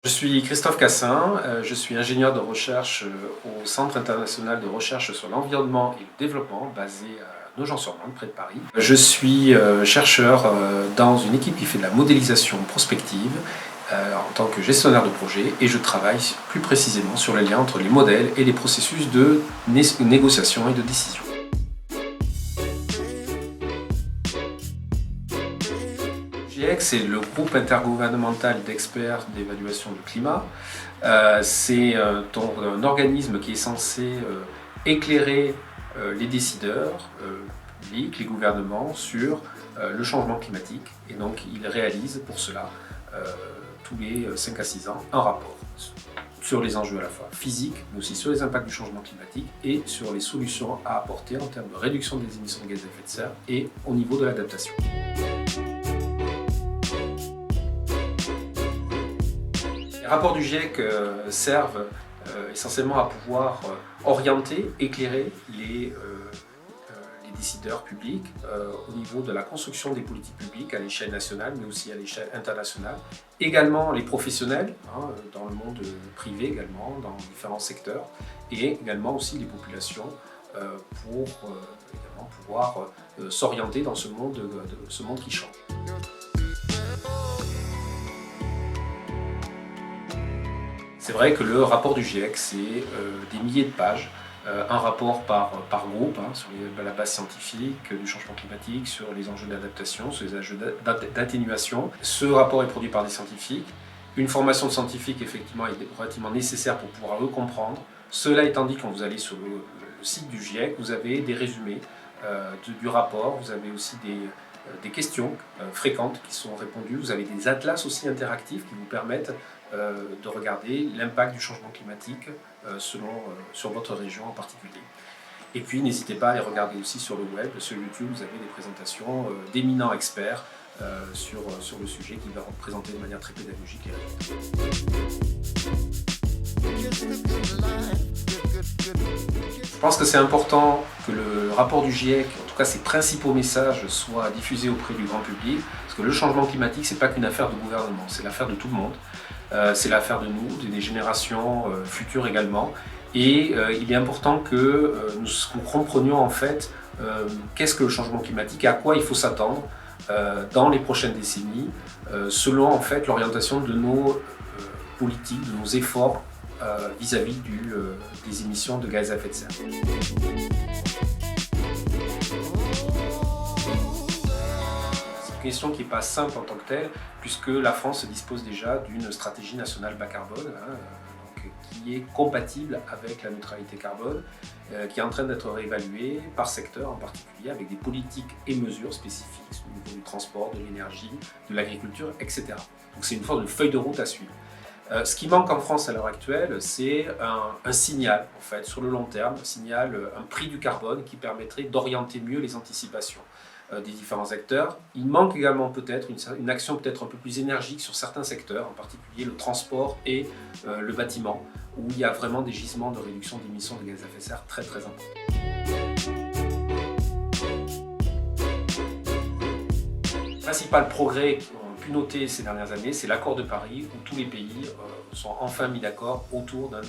Je suis Christophe Cassin, je suis ingénieur de recherche au Centre international de recherche sur l'environnement et le développement basé à Nogent-sur-Marne, près de Paris. Je suis chercheur dans une équipe qui fait de la modélisation prospective en tant que gestionnaire de projet et je travaille plus précisément sur le lien entre les modèles et les processus de négociation et de décision. GIEC, c'est le groupe intergouvernemental d'experts d'évaluation du climat. C'est un organisme qui est censé éclairer les décideurs publics, les gouvernements sur le changement climatique. Et donc il réalise pour cela, tous les 5 à 6 ans, un rapport sur les enjeux à la fois physiques, mais aussi sur les impacts du changement climatique et sur les solutions à apporter en termes de réduction des émissions de gaz à effet de serre et au niveau de l'adaptation. Les rapports du GIEC servent essentiellement à pouvoir orienter, éclairer les décideurs publics au niveau de la construction des politiques publiques à l'échelle nationale, mais aussi à l'échelle internationale. Également les professionnels, dans le monde privé également, dans différents secteurs, et également aussi les populations pour également pouvoir s'orienter dans ce monde qui change. C'est vrai que le rapport du GIEC, c'est des milliers de pages, un rapport par groupe, sur la base scientifique du changement climatique, sur les enjeux d'adaptation, sur les enjeux d'atténuation. Ce rapport est produit par des scientifiques. Une formation de scientifique, effectivement, est relativement nécessaire pour pouvoir le comprendre. Cela étant dit, quand vous allez sur le site du GIEC, vous avez des résumés du rapport, vous avez aussi des questions fréquentes qui sont répondues, vous avez des atlas aussi interactifs qui vous permettent de regarder l'impact du changement climatique sur votre région en particulier. Et puis n'hésitez pas à les regarder aussi sur le web, sur YouTube, vous avez des présentations d'éminents experts sur le sujet qui vont présenter de manière très pédagogique les résultats. Je pense que c'est important que le rapport du GIEC, en tout cas ses principaux messages, soient diffusés auprès du grand public, parce que le changement climatique, c'est pas qu'une affaire de gouvernement, c'est l'affaire de tout le monde. C'est l'affaire de nous, des générations futures également. Et il est important que nous comprenions en fait qu'est-ce que le changement climatique et à quoi il faut s'attendre dans les prochaines décennies, selon en fait l'orientation de nos politiques, de nos efforts vis-à-vis des émissions de gaz à effet de serre. Une question qui n'est pas simple en tant que telle, puisque la France dispose déjà d'une stratégie nationale bas carbone, qui est compatible avec la neutralité carbone, qui est en train d'être réévaluée par secteur en particulier, avec des politiques et mesures spécifiques au niveau du transport, de l'énergie, de l'agriculture, etc. Donc c'est une forme de feuille de route à suivre. Ce qui manque en France à l'heure actuelle, c'est un signal, en fait, sur le long terme, un prix du carbone qui permettrait d'orienter mieux les anticipations des différents acteurs. Il manque également peut-être une action peut-être un peu plus énergique sur certains secteurs, en particulier le transport et le bâtiment, où il y a vraiment des gisements de réduction d'émissions de gaz à effet de serre très très importants. Le principal progrès qu'on a pu noter ces dernières années, c'est l'accord de Paris, où tous les pays sont enfin mis d'accord autour d'un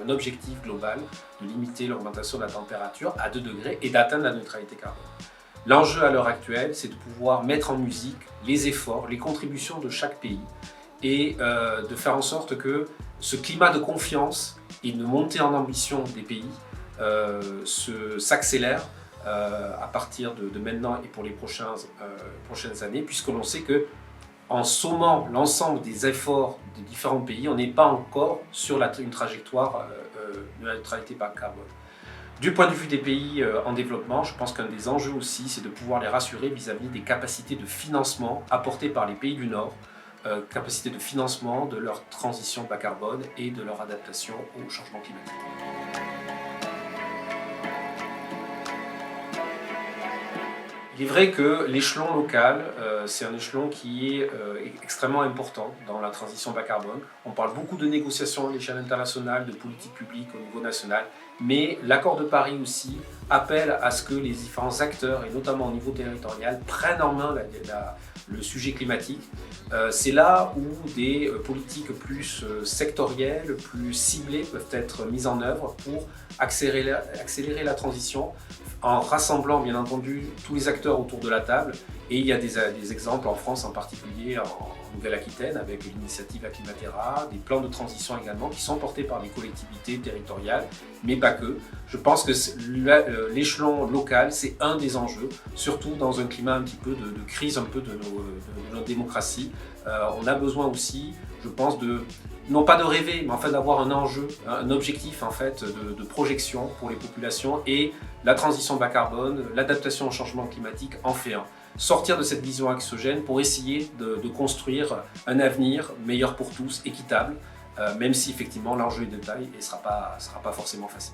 objectif global de limiter l'augmentation de la température à 2 degrés et d'atteindre la neutralité carbone. L'enjeu à l'heure actuelle, c'est de pouvoir mettre en musique les efforts, les contributions de chaque pays et de faire en sorte que ce climat de confiance et de montée en ambition des pays s'accélère à partir de maintenant et pour les prochaines années, puisque l'on sait que en sommant l'ensemble des efforts des différents pays, on n'est pas encore sur une trajectoire de la neutralité bas carbone. Du point de vue des pays en développement, je pense qu'un des enjeux aussi, c'est de pouvoir les rassurer vis-à-vis des capacités de financement apportées par les pays du Nord, capacité de financement de leur transition bas carbone et de leur adaptation au changement climatique. Il est vrai que l'échelon local, c'est un échelon qui est extrêmement important dans la transition bas carbone. On parle beaucoup de négociations à l'échelle internationale, de politique publique au niveau national, mais l'accord de Paris aussi appelle à ce que les différents acteurs, et notamment au niveau territorial, prennent en main le sujet climatique. C'est là où des politiques plus sectorielles, plus ciblées peuvent être mises en œuvre pour accélérer la transition en rassemblant bien entendu tous les acteurs autour de la table. Et il y a des exemples en France en particulier, en Nouvelle-Aquitaine, avec l'initiative Acclimatera, des plans de transition également qui sont portés par les collectivités territoriales, mais pas que. Je pense que l'échelon local, c'est un des enjeux, surtout dans un climat un petit peu de crise un peu de notre démocratie. On a besoin aussi, je pense, non pas de rêver, mais enfin d'avoir un enjeu, un objectif en fait de projection pour les populations, et la transition bas carbone, l'adaptation au changement climatique en fait un. Sortir de cette vision axogène pour essayer de construire un avenir meilleur pour tous, équitable, même si effectivement l'enjeu est de taille et ne sera pas forcément facile.